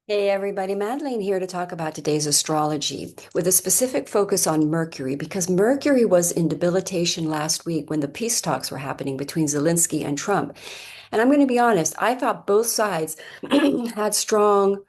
Hey everybody, Madeline here to talk about today's astrology with a specific focus on Mercury because Mercury was in debilitation last week when the peace talks were happening between Zelensky and Trump. And I'm going to be honest, I thought both sides had strong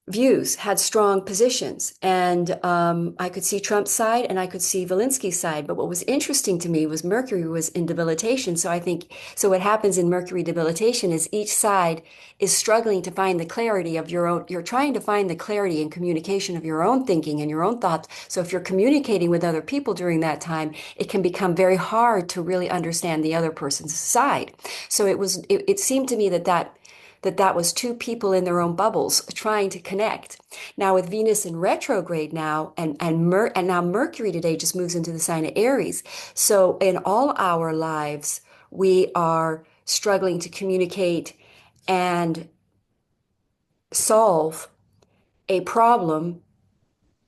views, had strong positions. And I could see Trump's side and I could see Zelensky's side. But what was interesting to me was Mercury was in debilitation. So I think, so what happens in Mercury debilitation is each side is struggling to find the clarity of your own, you're trying to find the clarity and communication of your own thinking and your own thoughts. So if you're communicating with other people during that time, it can become very hard to really understand the other person's side. So it seemed to me that was two people in their own bubbles trying to connect. Now with Venus in retrograde now and now Mercury today just moves into the sign of Aries. So in all our lives, we are struggling to communicate and solve a problem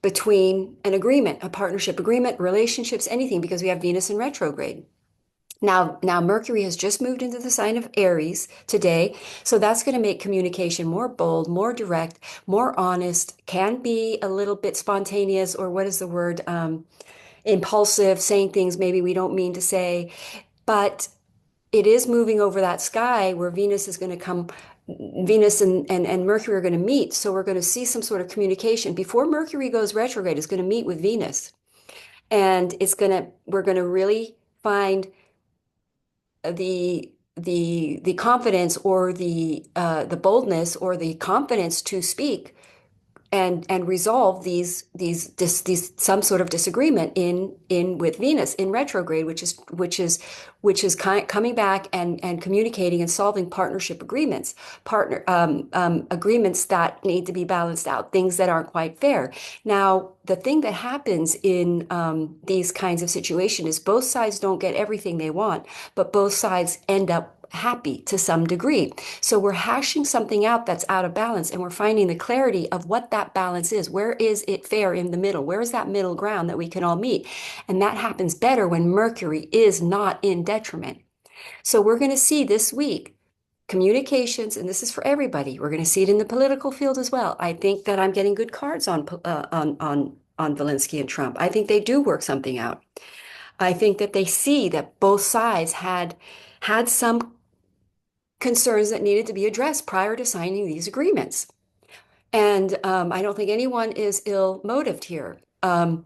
between an agreement, a partnership agreement, relationships, anything, because we have Venus in retrograde. Now Mercury has just moved into the sign of Aries today, so that's going to make communication more bold, more direct, more honest, can be a little bit spontaneous, or what is the word? Impulsive, saying things maybe we don't mean to say, but it is moving over that sky where Venus is going to come. Venus and Mercury are going to meet, so we're going to see some sort of communication. Before Mercury goes retrograde, it's going to meet with Venus, and we're going to really find the confidence or the boldness or the confidence to speak and resolve these some sort of disagreement in with Venus in retrograde, which is coming back and communicating and solving partnership agreements, partner agreements that need to be balanced out, things that aren't quite fair. Now, the thing that happens in these kinds of situations is both sides don't get everything they want, but both sides end up happy to some degree. So we're hashing something out that's out of balance and we're finding the clarity of what that balance is. Where is it fair in the middle? Where is that middle ground that we can all meet? And that happens better when Mercury is not in detriment. So we're going to see this week communications, and this is for everybody. We're going to see it in the political field as well. I think that I'm getting good cards on Zelensky and Trump. I think they do work something out. I think that they see that both sides had some concerns that needed to be addressed prior to signing these agreements. And I don't think anyone is ill-motived here. And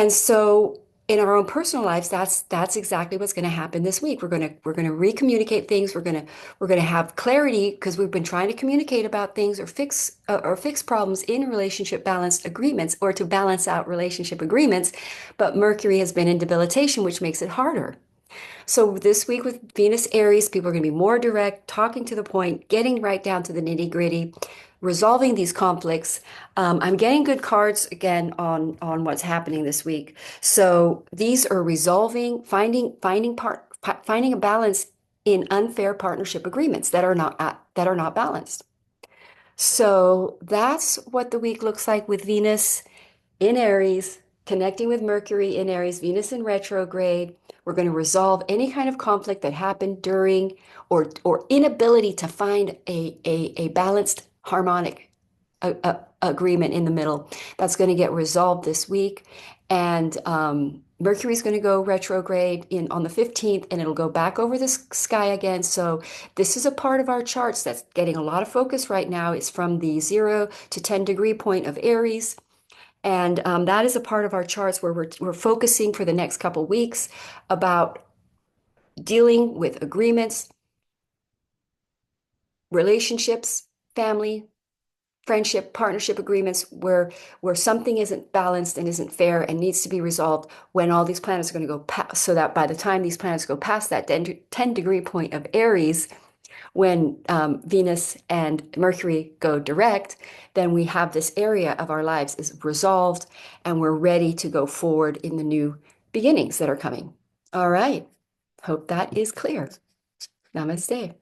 so in our own personal lives, that's exactly what's going to happen this week. We're going to recommunicate things. We're going to have clarity because we've been trying to communicate about things or fix problems in relationship balanced agreements or to balance out relationship agreements. But Mercury has been in debilitation, which makes it harder. So this week with Venus Aries, people are going to be more direct, talking to the point, getting right down to the nitty-gritty, resolving these conflicts. I'm getting good cards again on what's happening this week. So these are resolving, finding a balance in unfair partnership agreements that are not balanced. So that's what the week looks like with Venus in Aries, connecting with Mercury in Aries, Venus in retrograde. We're going to resolve any kind of conflict that happened during or inability to find a balanced harmonic agreement in the middle. That's going to get resolved this week. And Mercury's going to go retrograde on the 15th, and it'll go back over the sky again. So this is a part of our charts that's getting a lot of focus right now. It's from the 0 to 10 degree point of Aries. And that is a part of our charts where we're focusing for the next couple weeks about dealing with agreements, relationships, family, friendship, partnership agreements where something isn't balanced and isn't fair and needs to be resolved when all these planets are going to go past, so that by the time these planets go past that 10 degree point of Aries, when Venus and Mercury go direct, then we have this area of our lives is resolved and we're ready to go forward in the new beginnings that are coming. All right. Hope that is clear. Namaste.